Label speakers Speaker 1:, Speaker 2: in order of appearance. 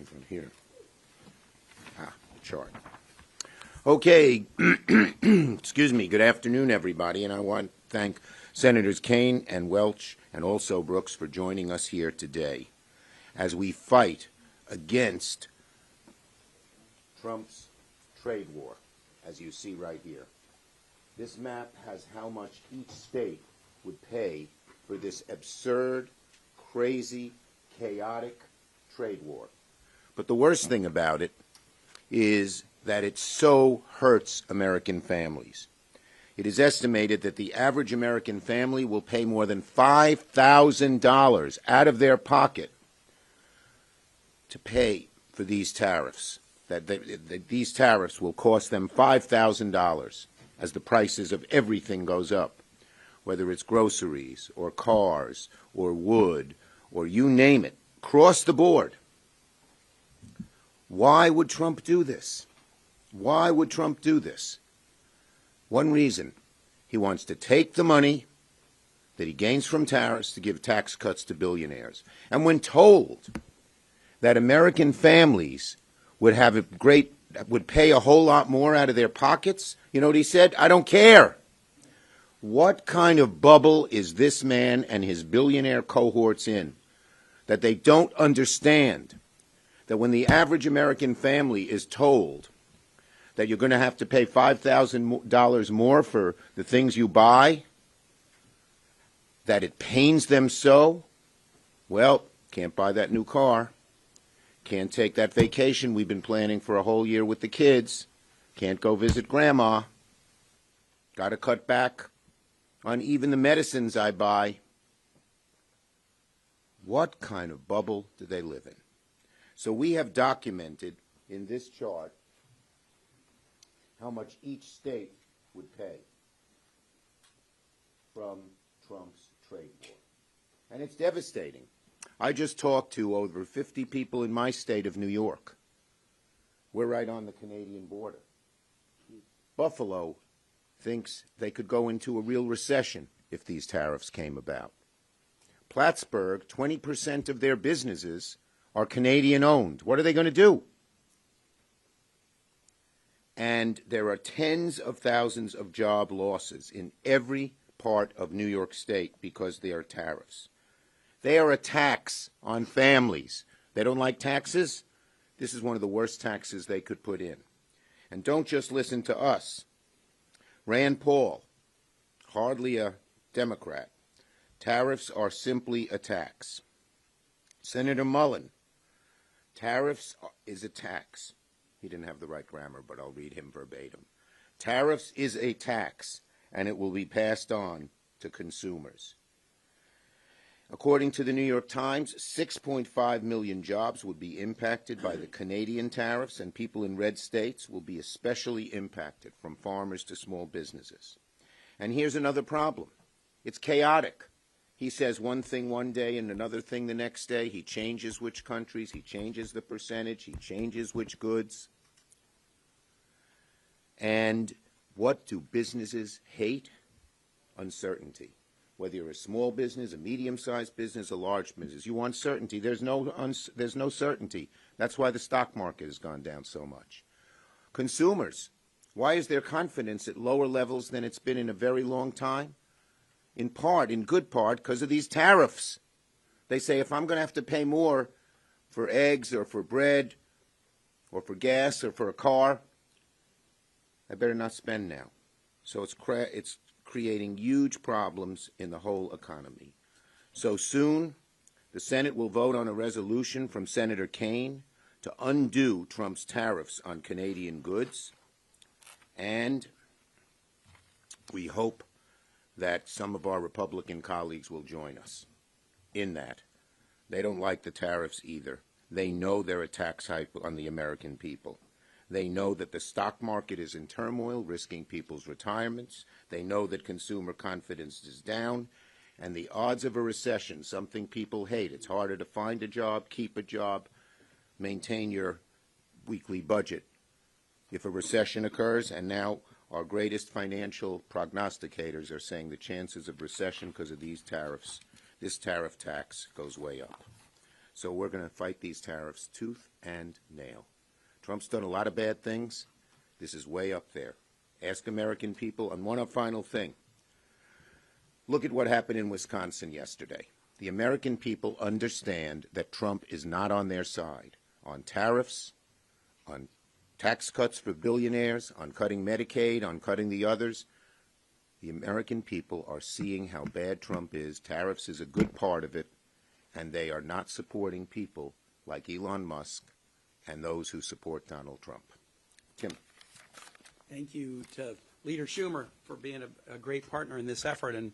Speaker 1: from here. The chart. Okay, excuse me, good afternoon, everybody, and I want to thank Senators Kaine and Welch and also Brooks for joining us here today as we fight against Trump's trade war, as you see right here. This map has how much each state would pay for this absurd, crazy, chaotic trade war. But the worst thing about it is that it so hurts American families. It is estimated that the average American family will pay more than $5,000 out of their pocket to pay for these tariffs. These tariffs will cost them $5,000 as the prices of everything goes up, whether it's groceries or cars or wood or you name it, across the board. Why would Trump do this? Why would Trump do this? One reason. He wants to take the money that he gains from tariffs to give tax cuts to billionaires. And when told that American families would pay a whole lot more out of their pockets, you know what he said? I don't care. What kind of bubble is this man and his billionaire cohorts in that they don't understand that when the average American family is told that you're going to have to pay $5,000 more for the things you buy, that it pains them so? Well, can't buy that new car. Can't take that vacation we've been planning for a whole year with the kids. Can't go visit Grandma. Got to cut back on even the medicines I buy. What kind of bubble do they live in? So we have documented in this chart how much each state would pay from Trump's trade war. And it's devastating. I just talked to over 50 people in my state of New York. We're right on the Canadian border. Buffalo thinks they could go into a real recession if these tariffs came about. Plattsburgh, 20% of their businesses are Canadian-owned. What are they going to do? And there are tens of thousands of job losses in every part of New York State because there are tariffs. They are a tax on families. They don't like taxes? This is one of the worst taxes they could put in. And don't just listen to us. Rand Paul, hardly a Democrat. Tariffs are simply a tax. Senator Mullen, tariffs is a tax. He didn't have the right grammar, but I'll read him verbatim. Tariffs is a tax, and it will be passed on to consumers. According to the New York Times, 6.5 million jobs would be impacted by the Canadian tariffs, and people in red states will be especially impacted, from farmers to small businesses. And here's another problem. It's chaotic. He says one thing one day and another thing the next day. He changes which countries, he changes the percentage, he changes which goods. And what do businesses hate? Uncertainty. Whether you're a small business, a medium-sized business, a large business, you want certainty. There's no certainty. That's why the stock market has gone down so much. Consumers, why is their confidence at lower levels than it's been in a very long time? In part, in good part, because of these tariffs. They say if I'm going to have to pay more for eggs or for bread or for gas or for a car, I better not spend now. So it's creating huge problems in the whole economy. So soon, the Senate will vote on a resolution from Senator Kaine to undo Trump's tariffs on Canadian goods, and we hope that some of our Republican colleagues will join us in that. They don't like the tariffs either. They know they're a tax hike on the American people. They know that the stock market is in turmoil, risking people's retirements. They know that consumer confidence is down. And the odds of a recession, something people hate. It's harder to find a job, keep a job, maintain your weekly budget if a recession occurs. And now our greatest financial prognosticators are saying the chances of recession because of these tariffs, this tariff tax, goes way up. So we're going to fight these tariffs tooth and nail. Trump's done a lot of bad things. This is way up there. Ask American people. And one final thing. Look at what happened in Wisconsin yesterday. The American people understand that Trump is not on their side on tariffs, on tax cuts for billionaires, on cutting Medicaid, on cutting the others. The American people are seeing how bad Trump is. Tariffs is a good part of it, and they are not supporting people like Elon Musk and those who support Donald Trump. Kim.
Speaker 2: Thank you to Leader Schumer for being a great partner in this effort. And